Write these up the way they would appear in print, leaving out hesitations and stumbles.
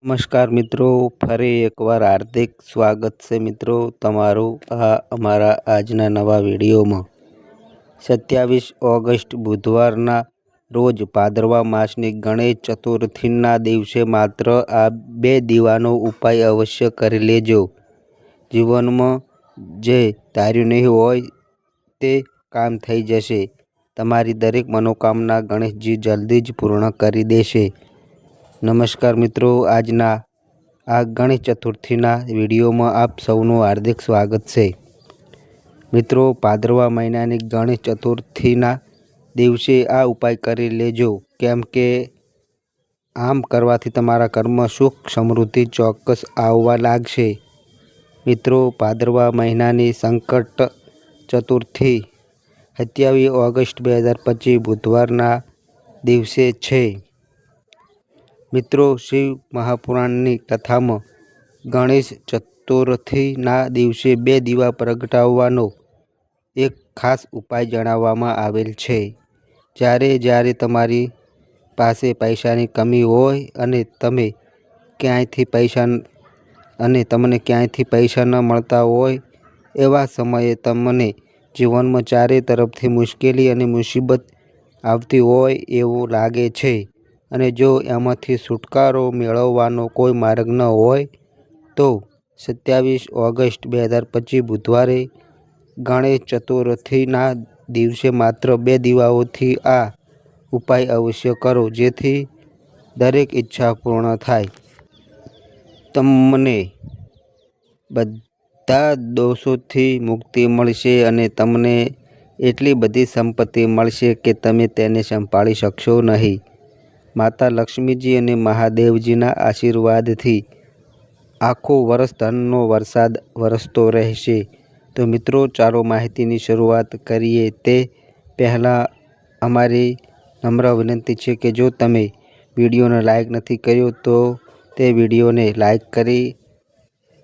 નમસ્કાર મિત્રો, ફરી એકવાર હાર્દિક સ્વાગત છે મિત્રો તમારું અમારા આજના નવા વિડીયોમાં। 27 ઓગસ્ટ બુધવારના રોજ ભાદરવા માસની ગણેશ ચતુર્થીના દિવસે માત્ર આ 2 દીવાનો ઉપાય અવશ્ય કરી લેજો। જીવનમાં જે ધાર્યું નહીં હોય તે કામ થઈ જશે। તમારી દરેક મનોકામના ગણેશજી જલ્દી જ પૂર્ણ કરી દેશે। નમસ્કાર મિત્રો, આજના આ ગણેશ ચતુર્થીના વિડીયોમાં આપ સૌનું હાર્દિક સ્વાગત છે। મિત્રો, ભાદરવા મહિનાની ગણેશ ચતુર્થીના દિવસે આ ઉપાય કરી લેજો, કેમ કે આમ કરવાથી તમારા ઘરમાં સુખ સમૃદ્ધિ ચોક્કસ આવવા લાગશે। મિત્રો, ભાદરવા મહિનાની સંકટ ચતુર્થી 27 ઓગસ્ટ 2025 બુધવારના દિવસે છે। મિત્રો, શિવ મહાપુરાણની કથામાં ગણેશ ચતુર્થીના દિવસે 2 દીવા પ્રગટાવવાનો એક ખાસ ઉપાય જણાવવામાં આવેલ છે। જ્યારે તમારી પાસે પૈસાની કમી હોય અને તમને ક્યાંયથી પૈસા ન મળતા હોય, એવા સમયે તમને જીવનમાં ચારે તરફથી મુશ્કેલી અને મુસીબત આવતી હોય એવું લાગે છે, અને જો એમાંથી છુટકારો મેળવવાનો કોઈ માર્ગ ન હોય તો 27 ઓગસ્ટ 2025 બુધવારે ગણેશ ચતુર્થીના દિવસે માત્ર 2 દીવાઓથી આ ઉપાય અવશ્ય કરો, જેથી દરેક ઈચ્છા પૂર્ણ થાય। તમને બધા દોષોથી મુક્તિ મળશે અને તમને એટલી બધી સંપત્તિ મળશે કે તમે તેને સંભાળી શકશો નહીં। માતા લક્ષ્મીજી અને મહાદેવજીના આશીર્વાદથી આખું વર્ષ ધનનો વરસાદ વરસતો રહેશે। તો મિત્રો, ચાલો માહિતીની શરૂઆત કરીએ તે પહેલાં અમારી નમ્ર વિનંતી છે કે જો તમે વિડીયોને લાઈક નથી કર્યો તો તે વિડીયોને લાઈક કરી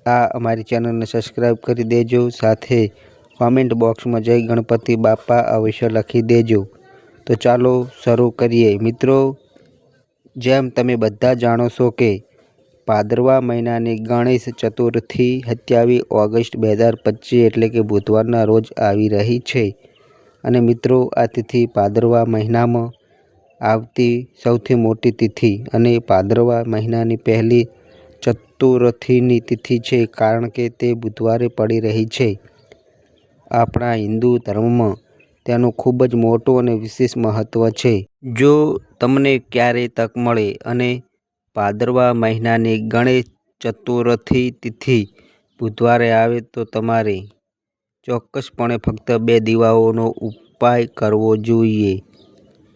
અમારી ચેનલને સબસ્ક્રાઈબ કરી દેજો। સાથે કોમેન્ટ બોક્સમાં જય ગણપતિ બાપા અવશ્ય લખી દેજો। તો ચાલો શરૂ કરીએ। મિત્રો, જેમ તમે બધા જાણો છો કે ભાદરવા મહિનાની ગણેશ ચતુર્થી 27 ઓગસ્ટ 2025 એટલે કે બુધવારના રોજ આવી રહી છે, અને મિત્રો આ તિથિ ભાદરવા મહિનામાં આવતી સૌથી મોટી તિથિ અને ભાદરવા મહિનાની પહેલી ચતુર્થીની તિથિ છે, કારણ કે તે બુધવારે પડી રહી છે। આપણા હિન્દુ ધર્મમાં તેનું ખૂબ જ મોટું અને વિશેષ મહત્ત્વ છે। જો તમને ક્યારેય તક મળે અને ભાદરવા મહિનાની ગણેશ ચતુર્થી તિથિ બુધવારે આવે તો તમારે ચોક્કસપણે ફક્ત 2 દીવાઓનો ઉપાય કરવો જોઈએ,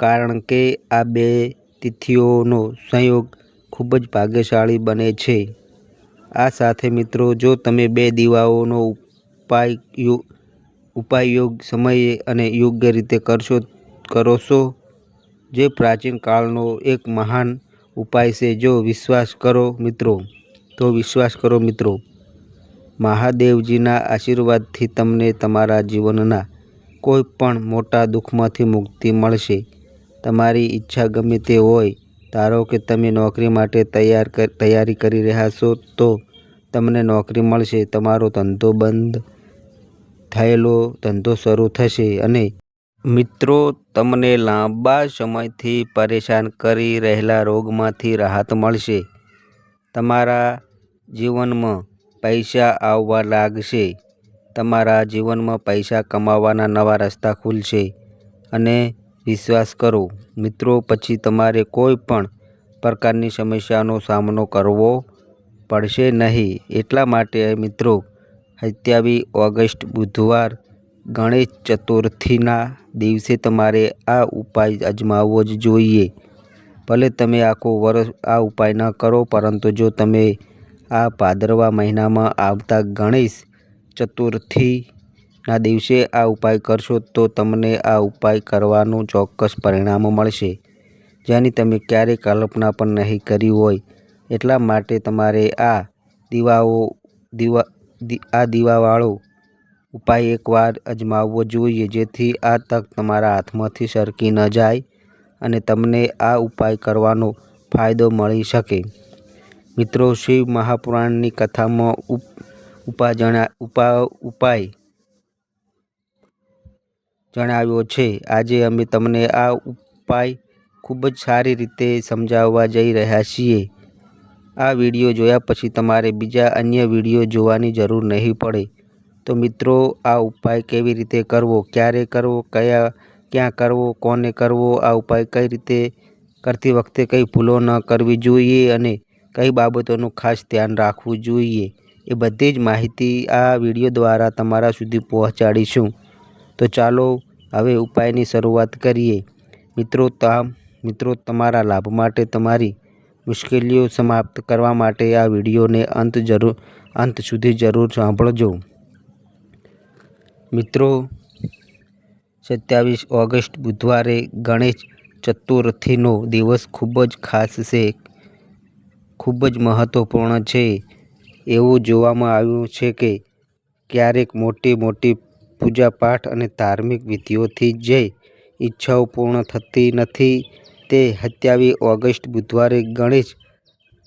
કારણ કે આ 2 તિથિઓનો સંયોગ ખૂબ જ ભાગ્યશાળી બને છે। આ સાથે મિત્રો, જો તમે 2 દીવાઓનો ઉપાય યોગ્ય સમયે અને યોગ્ય રીતે કરો છો, જે પ્રાચીન કાળનો એક મહાન ઉપાય છે। જો વિશ્વાસ કરો મિત્રો, મહાદેવજીના આશીર્વાદથી તમને તમારા જીવનના કોઈ પણ મોટા દુઃખમાંથી મુક્તિ મળશે। તમારી ઈચ્છા ગમે તે હોય, ધારો કે તમે નોકરી માટે તૈયારી કરી રહ્યા છો તો તમને નોકરી મળશે, તમારો ધંધો બંધ થયેલો ધંધો શરૂ થશે, અને મિત્રો તમને લાંબા સમયથી પરેશાન કરી રહેલા રોગમાંથી રાહત મળશે। તમારા જીવનમાં પૈસા આવવા લાગશે, તમારા જીવનમાં પૈસા કમાવાના નવા રસ્તા ખુલશે, અને વિશ્વાસ કરો મિત્રો, પછી તમારે કોઈ પણ પ્રકારની સમસ્યાનો સામનો કરવો પડશે નહીં। એટલા માટે મિત્રો, 27 ઓગસ્ટ બુધવાર ગણેશ ચતુર્થીના દિવસે તમારે આ ઉપાય અજમાવવો જ જોઈએ। ભલે તમે આખું વર્ષ આ ઉપાય ન કરો, પરંતુ જો તમે આ ભાદરવા મહિનામાં આવતા ગણેશ ચતુર્થીના દિવસે આ ઉપાય કરશો તો તમને આ ઉપાય કરવાનું ચોક્કસ પરિણામ મળશે, જેની તમે ક્યારેય કલ્પના પણ નહીં કરી હોય। એટલા માટે તમારે આ દીવાવાળો ઉપાય એકવાર અજમાવવો જોઈએ, જેથી આ તક તમારા હાથમાંથી સરકી ન જાય અને તમને આ ઉપાય કરવાનો ફાયદો મળી શકે। મિત્રો, શિવ મહાપુરાણની કથામાં ઉપાય જણાવ્યો છે. આજે અમે તમને આ ઉપાય ખૂબ જ સારી રીતે સમજાવવા જઈ રહ્યા છીએ. આ વિડીયો જોયા પછી તમારે બીજા અન્ય વિડીયો જોવાની જરૂર નહીં પડે. તો મિત્રો, આ ઉપાય કેવી રીતે કરવો, ક્યારે કરવો, ક્યાં કરવો, કોને કરવો, આ ઉપાય કઈ રીતે કરતી વખતે કઈ ભૂલો ન કરવી જોઈએ અને કઈ બાબતોનું ખાસ ધ્યાન રાખવું જોઈએ, એ બધી જ માહિતી આ વિડીયો દ્વારા તમારા સુધી પહોંચાડીશું. તો ચાલો હવે ઉપાયની શરૂઆત કરીએ. મિત્રો, તમારા લાભ માટે, તમારી મુશ્કેલીઓ સમાપ્ત કરવા માટે આ વિડીયોને અંત સુધી જરૂર સાંભળજો. મિત્રો, 27 ઓગસ્ટ બુધવારે ગણેશ ચતુર્થીનો દિવસ ખૂબ જ ખાસ છે, ખૂબ જ મહત્વપૂર્ણ છે. એવું જોવામાં આવ્યું છે કે ક્યારેક મોટી પૂજાપાઠ અને ધાર્મિક વિધિઓથી જે ઈચ્છાઓ પૂર્ણ થતી નથી, તે 27 ઓગસ્ટ બુધવારે ગણેશ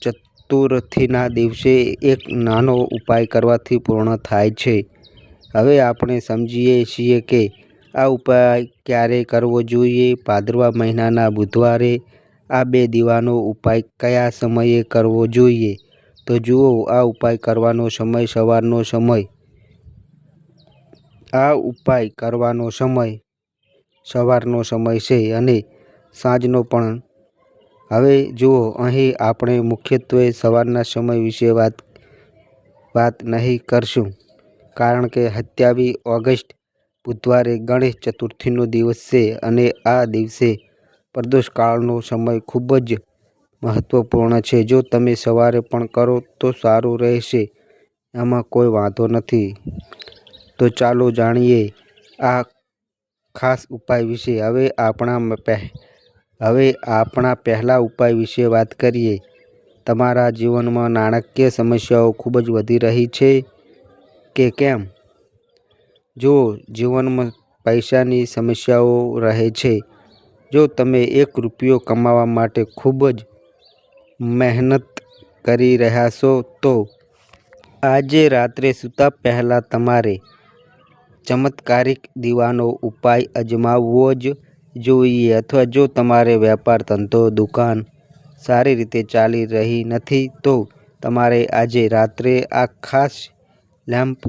ચતુર્થીના દિવસે એક નાનો ઉપાય કરવાથી પૂર્ણ થાય છે. હવે આપણે સમજીએ છીએ કે આ ઉપાય ક્યારે કરવો જોઈએ. ભાદરવા મહિનાના બુધવારે આ 2 દીવાનો ઉપાય કયા સમયે કરવો જોઈએ? તો જુઓ, આ ઉપાય કરવાનો સમય સવારનો સમય છે અને સાંજનો પણ. હવે જુઓ, અહીં આપણે મુખ્યત્વે સવારના સમય વિશે વાત નહીં કરશું, કારણ કે 27 ઓગસ્ટ બુધવારે ગણેશ ચતુર્થીનો દિવસ છે અને આ દિવસે પ્રદોષકાળનો સમય ખૂબ જ મહત્વપૂર્ણ છે. જો તમે સવારે પણ કરો તો સારું રહેશે, એમાં કોઈ વાંધો નથી. તો ચાલો જાણીએ આ ખાસ ઉપાય વિશે. હવે આપણા પહેલા ઉપાય વિશે વાત કરીએ. તમારા જીવનમાં નાણાકીય સમસ્યાઓ ખૂબ જ વધી રહી છે કે કેમ? જો જીવનમાં પૈસાની સમસ્યાઓ રહે છે, જો તમે 1 રૂપિયો કમાવા માટે ખૂબ જ મહેનત કરી રહ્યા છો, તો આજે રાત્રે સૂતા પહેલાં તમારે ચમત્કારિક દીવાનો ઉપાય અજમાવવો જ જોઈએ. અથવા જો તમારે વેપાર, ધંધો, દુકાન સારી રીતે ચાલી રહી નથી, તો તમારે આજે રાત્રે આ ખાસ લેમ્પ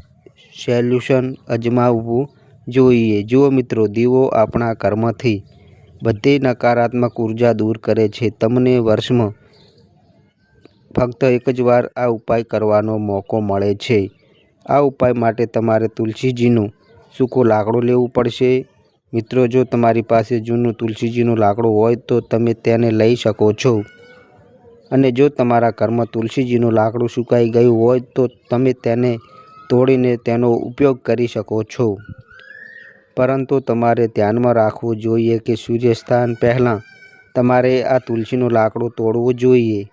સોલ્યુશન અજમાવવું જોઈએ. જુઓ મિત્રો, દીવો આપણા ઘરમાંથી બધી નકારાત્મક ઉર્જા દૂર કરે છે. તમને વર્ષમાં ફક્ત એક જ વાર આ ઉપાય કરવાનો મોકો મળે છે. આ ઉપાય માટે તમારે તુલસીજીનું સૂકું લાકડું લેવું પડશે. મિત્રો, જો તમારી પાસે જૂનું તુલસીજીનું લાકડું હોય તો તમે તેને લઈ શકો છો, અને જો તમારા ઘરમાં તુલસીજીનું લાકડું સુકાઈ ગયું હોય તો તમે તેને તોડીને તેનો ઉપયોગ કરી શકો છો. પરંતુ તમારે ધ્યાનમાં રાખવું જોઈએ કે સૂર્યાસ્ત પહેલાં તમારે આ તુલસીનું લાકડું તોડવું જોઈએ.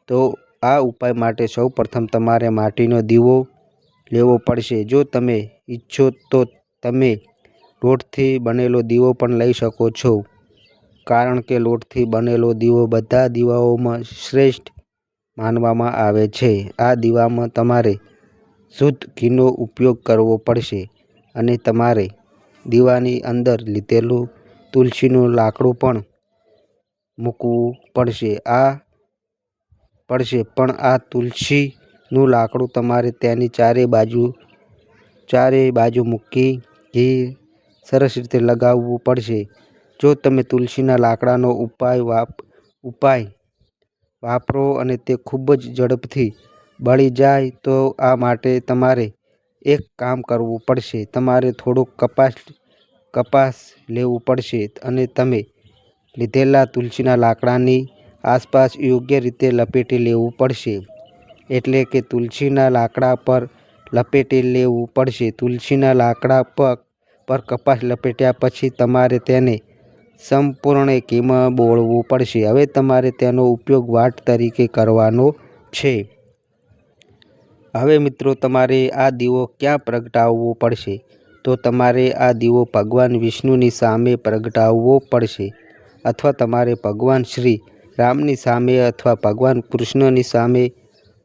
તો આ ઉપાય માટે સૌપ્રથમ તમારે માટીનો દીવો લેવો પડશે. જો તમે ઈચ્છો તો તમે લોટથી બનેલો દીવો પણ લઈ શકો છો, કારણ કે લોટથી બનેલો દીવો બધા દીવાઓમાં શ્રેષ્ઠ માનવામાં આવે છે. આ દીવામાં તમારે શુદ્ધ ઘીનો ઉપયોગ કરવો પડશે અને તમારે દીવાની અંદર લીધેલું તુલસીનું લાકડું પણ મૂકવું પડશે. પણ આ તુલસીનું લાકડું તમારે તેની ચારે બાજુ મૂકી ઘી સરસ રીતે લગાવવું પડશે. જો તમે તુલસીના લાકડાનો ઉપાય વાપરો અને તે ખૂબ જ ઝડપથી બળી જાય, તો આ માટે તમારે એક કામ કરવું પડશે. તમારે થોડુંક કપાસ લેવું પડશે અને તમે લીધેલા તુલસીના લાકડાની આસપાસ યોગ્ય રીતે લપેટી લેવું પડશે. એટલે કે તુલસીના લાકડા પર લપેટી લેવું પડશે. તુલસીના લાકડા પર કપાસ લપેટ્યા પછી તમારે તેને સંપૂર્ણ ઘીમાં બોળવું પડશે. હવે તમારે તેનો ઉપયોગ વાટ તરીકે કરવાનો છે. હવે મિત્રો, તમારે આ દીવો ક્યાં પ્રગટાવવો પડશે? તો તમારે આ દીવો ભગવાન વિષ્ણુની સામે પ્રગટાવવો પડશે, અથવા તમારે ભગવાન શ્રી રામની સામે અથવા ભગવાન કૃષ્ણની સામે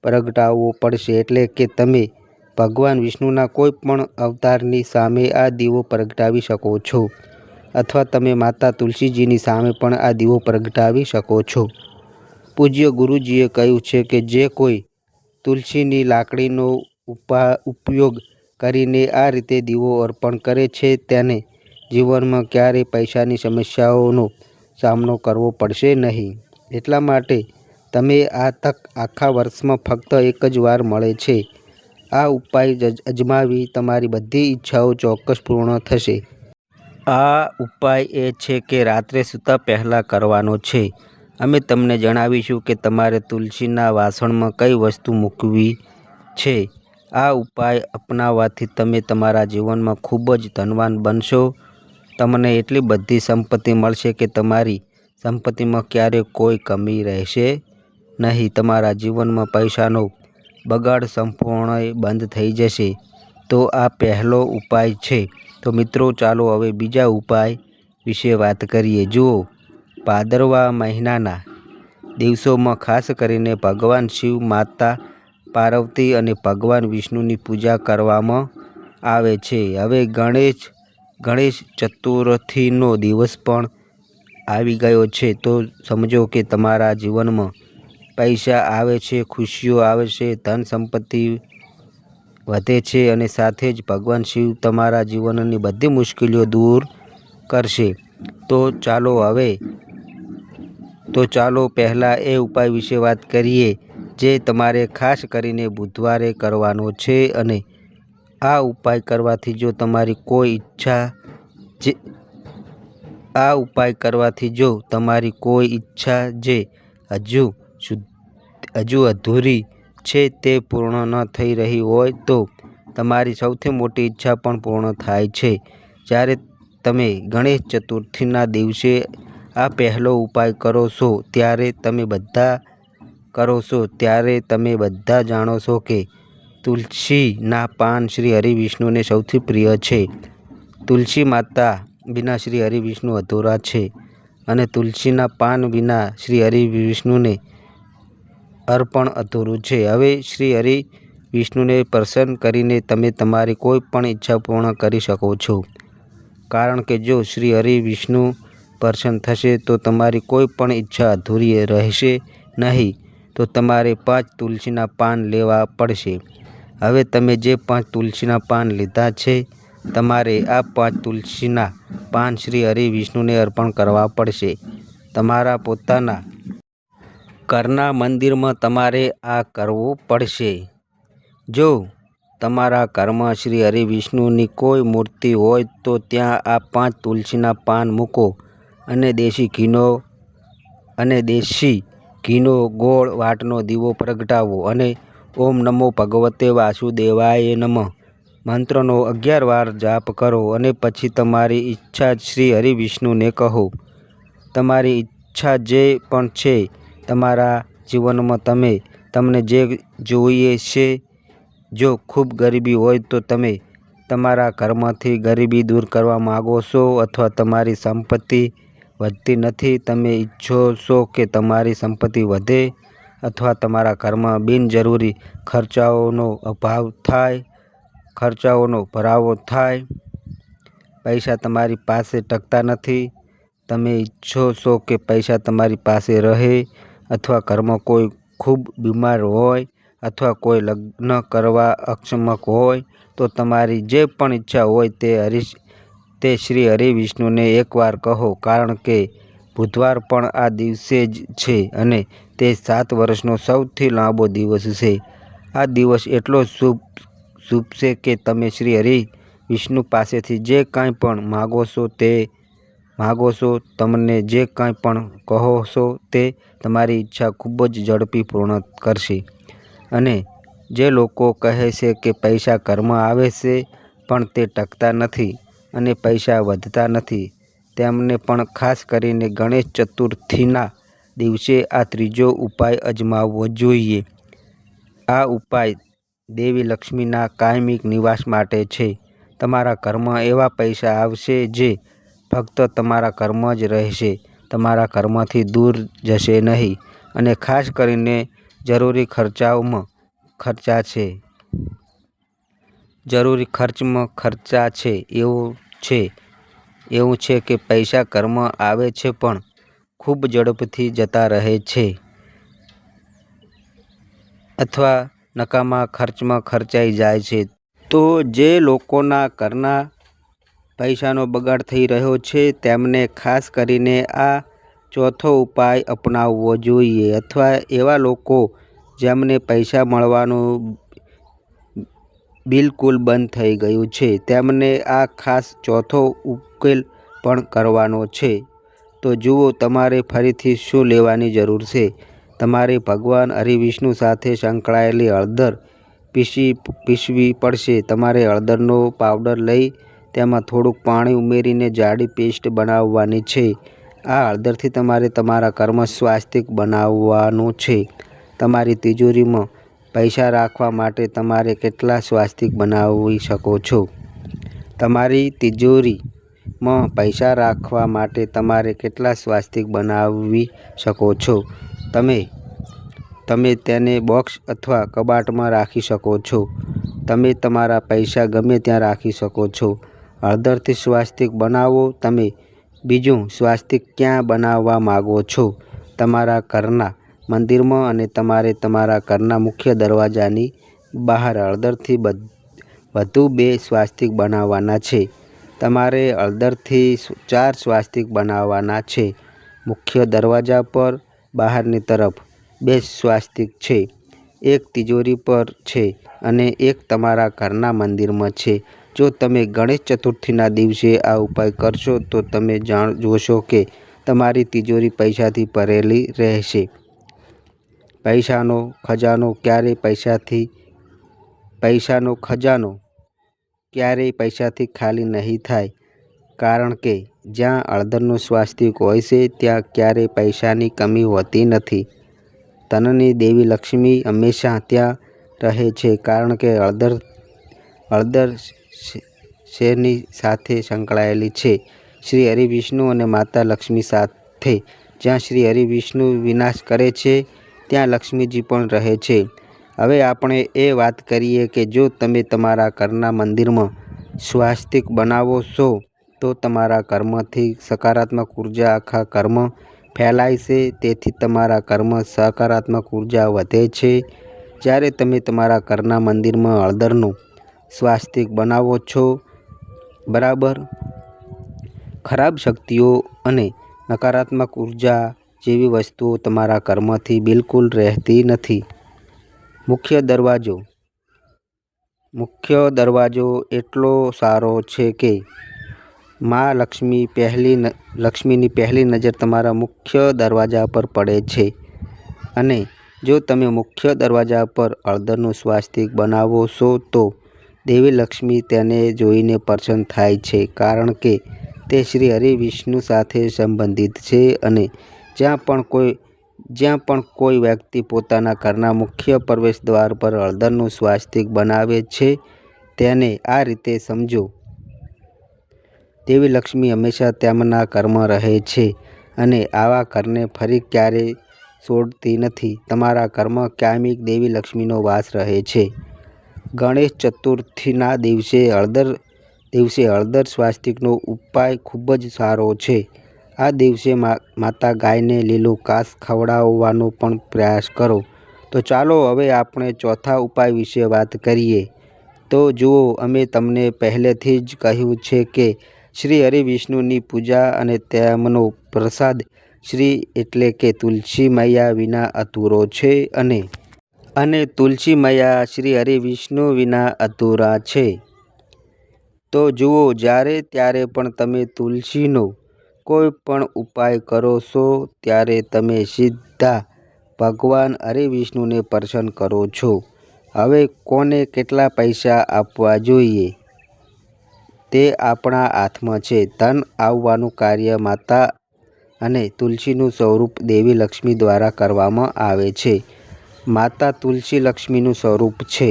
પ્રગટાવવો પડશે. એટલે કે તમે ભગવાન વિષ્ણુના કોઈ પણ અવતારની સામે આ દીવો પ્રગટાવી શકો છો, અથવા તમે માતા તુલસીજીની સામે પણ આ દીવો પ્રગટાવી શકો છો. પૂજ્ય ગુરુજીએ કહ્યું છે કે જે કોઈ તુલસીની લાકડીનો ઉપયોગ કરીને આ રીતે દીવો અર્પણ કરે છે તેને જીવનમાં ક્યારેય પૈસાની સમસ્યાઓનો સામનો કરવો પડશે નહીં. એટલા માટે તમે આ તક આખા વર્ષમાં ફક્ત એક જ વાર મળે છે. આ ઉપાય અજમાવી તમારી બધી ઈચ્છાઓ ચોક્કસ પૂર્ણ થશે. આ ઉપાય એ છે કે રાત્રે સૂતા પહેલાં કરવાનો છે. અમે તમને જણાવીશું કે તમારે તુલસીના વાસણમાં કઈ વસ્તુ મૂકવી છે. આ ઉપાય અપનાવવાથી તમે તમારા જીવનમાં ખૂબ જ ધનવાન બનશો. તમને એટલી બધી સંપત્તિ મળશે કે તમારી સંપત્તિમાં ક્યારેય કોઈ કમી રહેશે નહીં. તમારા જીવનમાં પૈસાનો બગાડ સંપૂર્ણ બંધ થઈ જશે. તો આ પહેલો ઉપાય છે. તો મિત્રો ચાલો હવે બીજા ઉપાય વિશે વાત કરીએ. જુઓ, ભાદરવા મહિનાના દિવસોમાં ખાસ કરીને ભગવાન શિવ, માતા પાર્વતી અને ભગવાન વિષ્ણુની પૂજા કરવામાં આવે છે. હવે ગણેશ ચતુર્થીનો દિવસ પણ આવી ગયો છે. તો સમજો કે તમારા જીવનમાં પૈસા આવે છે, ખુશીઓ આવે છે, ધન સંપત્તિ વધે છે અને સાથે જ ભગવાન શિવ તમારા જીવનની બધી મુશ્કેલીઓ દૂર કરશે. તો ચાલો પહેલાં એ ઉપાય વિશે વાત કરીએ જે તમારે ખાસ કરીને બુધવારે કરવાનો છે. અને આ ઉપાય કરવાથી જો તમારી કોઈ ઈચ્છા જે હજુ અધૂરી છે તે પૂર્ણ ન થઈ રહી હોય તો તમારી સૌથી મોટી ઈચ્છા પણ પૂર્ણ થાય છે. જ્યારે તમે ગણેશ ચતુર્થીના દિવસે આ પહેલો ઉપાય કરો છો ત્યારે તમે બધા જાણો છો કે તુલસીના પાન શ્રી હરિવિષ્ણુને સૌથી પ્રિય છે. તુલસી માતા વિના શ્રી હરિવિષ્ણુ અધૂરા છે અને તુલસીના પાન વિના શ્રી હરિવિષ્ણુને અર્પણ અધૂરું છે. હવે શ્રી હરિવિષ્ણુને પ્રસન્ન કરીને તમે તમારી કોઈ પણ ઈચ્છા પૂર્ણ કરી શકો છો. કારણ કે જો શ્રી હરિવિષ્ણુ પ્રસન્ન થશે તો તમારી કોઈ પણ ઈચ્છા અધૂરી રહેશે નહીં. તો તમારે 5 તુલસીના પાન લેવા પડશે. હવે તમે જે 5 તુલસીના પાન લીધા છે તમારે આ 5 તુલસીના પાન શ્રી હરિવિષ્ણુને અર્પણ કરવા પડશે. તમારા પોતાના ઘરના મંદિરમાં તમારે આ કરવું પડશે. જો તમારા ઘરમાં શ્રી હરિવિષ્ણુની કોઈ મૂર્તિ હોય તો ત્યાં આ 5 તુલસીના પાન મૂકો અને દેશી ઘીનો ગોળ વાટનો દીવો પ્રગટાવો અને ઓમ નમો ભગવતે વાસુદેવાય નમઃ મંત્રનો 11 વાર જાપ કરો અને પછી તમારી ઈચ્છા શ્રી હરિવિષ્ણુને કહો. તમારી ઈચ્છા જે પણ છે તમારા જીવનમાં તમને જે જોઈએ છે. જો ખૂબ ગરીબી હોય તો તમે તમારા ઘરમાંથી ગરીબી દૂર કરવા માગો છો, અથવા તમારી સંપત્તિ વધતી નથી, તમે ઈચ્છો છો કે તમારી સંપત્તિ વધે, અથવા તમારા ઘરમાં બિનજરૂરી ખર્ચાઓનો ભરાવો થાય, પૈસા તમારી પાસે ટકતા નથી, તમે ઈચ્છો છો કે પૈસા તમારી પાસે રહે, અથવા ઘરમાં કોઈ ખૂબ બીમાર હોય, અથવા કોઈ લગ્ન કરવા અક્ષમક હોય, તો તમારી જે પણ ઈચ્છા હોય તે શ્રી હરિવિષ્ણુને એકવાર કહો. કારણ કે બુધવાર પણ આ દિવસે જ છે અને તે 7 વર્ષનો સૌથી લાંબો દિવસ છે. આ દિવસ એટલો શુભ છે કે તમે શ્રી હરિવિષ્ણુ પાસેથી જે કાંઈ પણ માગો છો, તમને જે કાંઈ પણ કહો છો તે તમારી ઈચ્છા ખૂબ જ ઝડપી પૂર્ણ કરશે. અને જે લોકો કહે છે કે પૈસા ઘરમાં આવે છે પણ તે ટકતા નથી અને પૈસા વધતા નથી, તેમને પણ ખાસ કરીને ગણેશ ચતુર્થીના દિવસે આ ત્રીજો ઉપાય અજમાવવો જોઈએ. આ ઉપાય દેવી લક્ષ્મીના કાયમી નિવાસ માટે છે. તમારા ઘરમાં એવા પૈસા આવશે જે ફક્ત તમારા ઘરમાં જ રહેશે, તમારા ઘરમાંથી દૂર જશે નહીં. અને ખાસ કરીને જરૂરી ખર્ચાઓમાં ખર્ચા છે. જરૂરી ખર્ચમાં ખર્ચા છે. એવું છે કે પૈસા ઘરમાં આવે છે પણ ખૂબ ઝડપથી જતા રહે છે અથવા નકામા ખર્ચમાં ખર્ચાઈ જાય છે. તો જે લોકોના ઘરના પૈસાનો બગાડ થઈ રહ્યો છે તેમને ખાસ કરીને આ ચોથો ઉપાય અપનાવવો જોઈએ. અથવા એવા લોકો જેમને પૈસા મળવાનું બિલકુલ બંધ થઈ ગયું છે તેમને આ ખાસ ચોથો ઉકેલ પણ કરવાનો છે. તો જુઓ, તમારે ફરીથી શું લેવાની જરૂર છે. તમારે ભગવાન હરિવિષ્ણુ સાથે સંકળાયેલી હળદર પીસવી પડશે. તમારે હળદરનો પાવડર લઈ તેમાં થોડુંક પાણી ઉમેરીને જાડી પેસ્ટ બનાવવાની છે. આ હળદરથી તમારે તમારા ઘરમાં સ્વાસ્તિક બનાવવાનું છે. તમારી તિજોરીમાં પૈસા રાખવા માટે તમારે કેટલા સ્વાસ્તિક બનાવી શકો છો? તમારી તિજોરીમાં પૈસા રાખવા માટે તમારે કેટલા સ્વાસ્તિક બનાવી શકો છો? તમે તેને બોક્સ અથવા કબાટમાં રાખી શકો છો. તમે તમારા પૈસા ગમે ત્યાં રાખી શકો છો. હળદરથી સ્વાસ્તિક બનાવો. તમે બીજું સ્વાસ્તિક ક્યાં બનાવવા માગો છો? તમારા ઘરના મંદિરમાં, અને તમારે તમારા ઘરના મુખ્ય દરવાજાની બહાર હળદરથી વધુ 2 સ્વાસ્તિક બનાવવાના છે. તમારે હળદરથી 4 સ્વાસ્તિક બનાવવાના છે. મુખ્ય દરવાજા પર બહારની તરફ 2 સ્વાસ્તિક છે. એક તિજોરી પર છે અને એક તમારા ઘરના મંદિરમાં છે. જો તમે ગણેશ ચતુર્થીના દિવસે આ ઉપાય કરશો તો તમે જોશો કે તમારી તિજોરી પૈસાથી ભરેલી રહેશે. પૈસાનો ખજાનો ક્યારેય પૈસાથી ખાલી નહીં થાય, કારણ કે જ્યાં હળદરનું સ્વાસ્તિક હોય છે ત્યાં ક્યારેય પૈસાની કમી હોતી નથી. ધનની દેવી લક્ષ્મી હંમેશા ત્યાં રહે છે, કારણ કે હળદર શેની સાથે સંકળાયેલી છે? શ્રી હરિવિષ્ણુ અને માતા લક્ષ્મી સાથે. જ્યાં શ્રી હરિવિષ્ણુ નિવાસ કરે છે ત્યાં લક્ષ્મીજી પણ રહે છે. હવે આપણે એ વાત કરીએ કે જો તમે તમારા ઘરના મંદિરમાં સ્વાસ્તિક બનાવો છો તો તમારા ઘરમાંથી સકારાત્મક ઉર્જા આખા ઘરમાં ફેલાય છે. તેથી તમારા ઘરમાં સકારાત્મક ઉર્જા વધે છે. જ્યારે તમે તમારા ઘરના મંદિરમાં હળદરનું સ્વાસ્તિક બનાવો છો, બરાબર, ખરાબ શક્તિઓ અને નકારાત્મક ઉર્જા જેવી વસ્તુઓ તમારા ઘરમાંથી બિલકુલ રહેતી નથી. મુખ્ય દરવાજો એટલો સારો છે કે માં લક્ષ્મીની પહેલી નજર તમારા મુખ્ય દરવાજા પર પડે છે. અને જો તમે મુખ્ય દરવાજા પર હળદરનું સ્વાસ્તિક બનાવો છો તો દેવી લક્ષ્મી તેને જોઈને પ્રસન્ન થાય છે, કારણ કે તે શ્રી હરિવિષ્ણુ સાથે સંબંધિત છે. અને જ્યાં પણ કોઈ વ્યક્તિ પોતાના ઘરના મુખ્ય પ્રવેશદ્વાર પર હળદરનું સ્વાસ્તિક બનાવે છે તેને આ રીતે સમજો. દેવી લક્ષ્મી હંમેશા તેમના ઘરમાં રહે છે અને આવા ઘરને ફરી ક્યારેય છોડતી નથી. તમારા ઘરમાં કાયમિક દેવી લક્ષ્મીનો વાસ રહે છે. ગણેશ ચતુર્થીના દિવસે હળદર સ્વાસ્તિકનો ઉપાય ખૂબ જ સારો છે. આ દિવસે માતા ગાયને લીલું ઘાસ ખવડાવવાનો પણ પ્રયાસ કરો. તો ચાલો હવે આપણે ચોથા ઉપાય વિશે વાત કરીએ. તો જુઓ, અમે તમને પહેલેથી જ કહ્યું છે કે શ્રી હરિવિષ્ણુની પૂજા અને તેમનો પ્રસાદ એટલે કે તુલસી મૈયા વિના અધૂરો છે. અને તુલસી મૈયા શ્રી હરિવિષ્ણુ વિના અધૂરા છે. તો જુઓ, જ્યારે પણ તમે તુલસીનો કોઈ પણ ઉપાય કરો છો ત્યારે તમે સીધા ભગવાન હરિવિષ્ણુને પ્રસન્ન કરો છો. હવે કોને કેટલા પૈસા આપવા જોઈએ તે આપણા હાથમાં છે. ધન આવવાનું કાર્ય માતા અને તુલસીનું સ્વરૂપ દેવી લક્ષ્મી દ્વારા કરવામાં આવે છે. માતા તુલસી લક્ષ્મીનું સ્વરૂપ છે.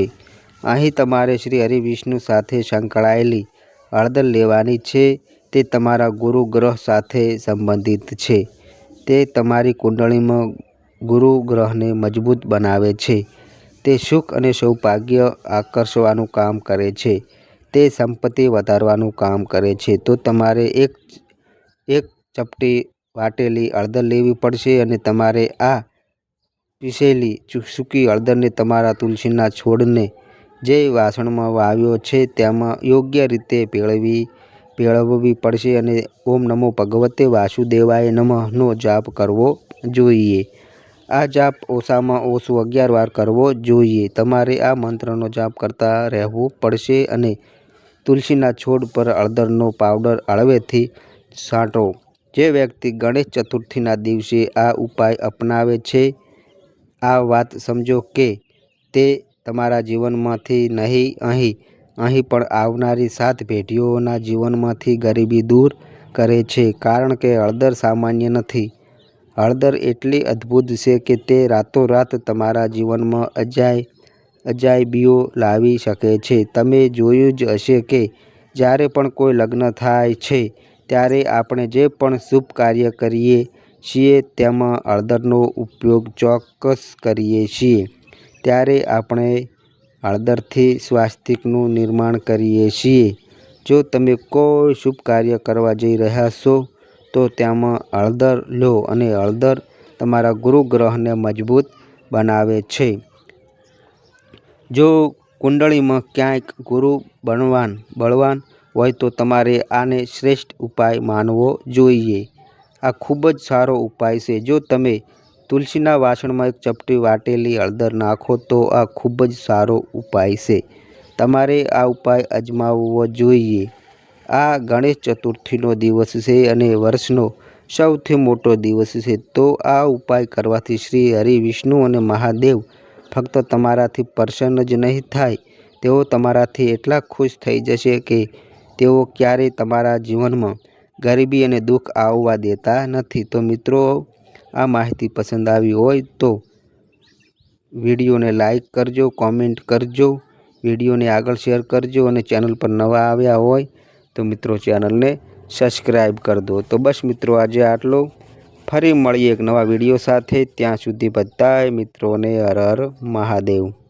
અહીં તમારે શ્રી હરિવિષ્ણુ સાથે સંકળાયેલી હળદર લેવાની છે. તે તમારા ગુરુ ગ્રહ સાથે સંબંધિત છે. તે તમારી કુંડળીમાં ગુરુ ગ્રહને મજબૂત બનાવે છે. તે સુખ અને સૌભાગ્ય આકર્ષવાનું કામ કરે છે. તે સંપત્તિ વધારવાનું કામ કરે છે. તો તમારે એક ચપટી વાટેલી હળદર લેવી પડશે અને તમારે આ પીસેલી સૂકી હળદરને તમારા તુલસીના છોડને જે વાસણમાં વાવ્યો છે તેમાં યોગ્ય રીતે ભેળવવી પડશે અને ઓમ નમો ભગવતે વાસુદેવાય નમઃનો જાપ કરવો જોઈએ. આ જાપ ઓછામાં ઓછું 11 વાર કરવો જોઈએ. તમારે આ મંત્રનો જાપ કરતા રહેવું પડશે અને તુલસીના છોડ પર હળદરનો પાવડર હળવેથી છાંટો. જે વ્યક્તિ ગણેશ ચતુર્થીના દિવસે આ ઉપાય અપનાવે છે, આ વાત સમજો કે તે તમારા જીવનમાંથી નહીં અહીં પણ આવનારી 7 પેઢીઓના જીવનમાંથી ગરીબી દૂર કરે છે. કારણ કે હળદર સામાન્ય નથી. હળદર એટલી અદ્ભુત છે કે તે રાતોરાત તમારા જીવનમાં અજાયબીઓ લાવી શકે છે. તમે જોયું જ હશે કે જ્યારે પણ કોઈ લગ્ન થાય છે ત્યારે આપણે જે પણ શુભ કાર્ય કરીએ છીએ તેમાં હળદરનો ઉપયોગ ચોક્કસ કરીએ છીએ. ત્યારે આપણે હળદરથી સ્વાસ્તિકનું નિર્માણ કરીએ છીએ. જો તમે કોઈ શુભ કાર્ય કરવા જઈ રહ્યા છો તો તેમાં હળદર લો અને હળદર તમારા ગુરુ ગ્રહને મજબૂત બનાવે છે. જો કુંડળીમાં ક્યાંક ગુરુ બળવાન હોય તો તમારે આને શ્રેષ્ઠ ઉપાય માનવો જોઈએ. આ ખૂબ જ સારો ઉપાય છે. જો તમે તુલસીના વાસણમાં એક ચપટી વાટેલી હળદર નાખો તો આ ખૂબ જ સારો ઉપાય છે. તમારે આ ઉપાય અજમાવવો જોઈએ. આ ગણેશ ચતુર્થીનો દિવસ છે અને વર્ષનો સૌથી મોટો દિવસ છે. તો આ ઉપાય કરવાથી શ્રી હરિ, વિષ્ણુ અને મહાદેવ ફક્ત તમારાથી પ્રસન્ન જ નહીં થાય, તેઓ તમારાથી એટલા ખુશ થઈ જશે કે તેઓ ક્યારેય તમારા જીવનમાં ગરીબી અને દુઃખ આવવા દેતા નથી. તો મિત્રો, આ માહિતી પસંદ આવી હોય તો વિડીયોને લાઈક કરજો, કોમેન્ટ કરજો, વિડીયોને આગળ શેર કરજો અને ચેનલ પર નવા આવ્યા હોય તો મિત્રો ચેનલને સબસ્ક્રાઈબ કરી દો. તો બસ મિત્રો, આજે આટલો. ફરી મળીએ એક નવા વિડીયો સાથે. ત્યાં સુધી બધાય મિત્રોને હર હર મહાદેવ.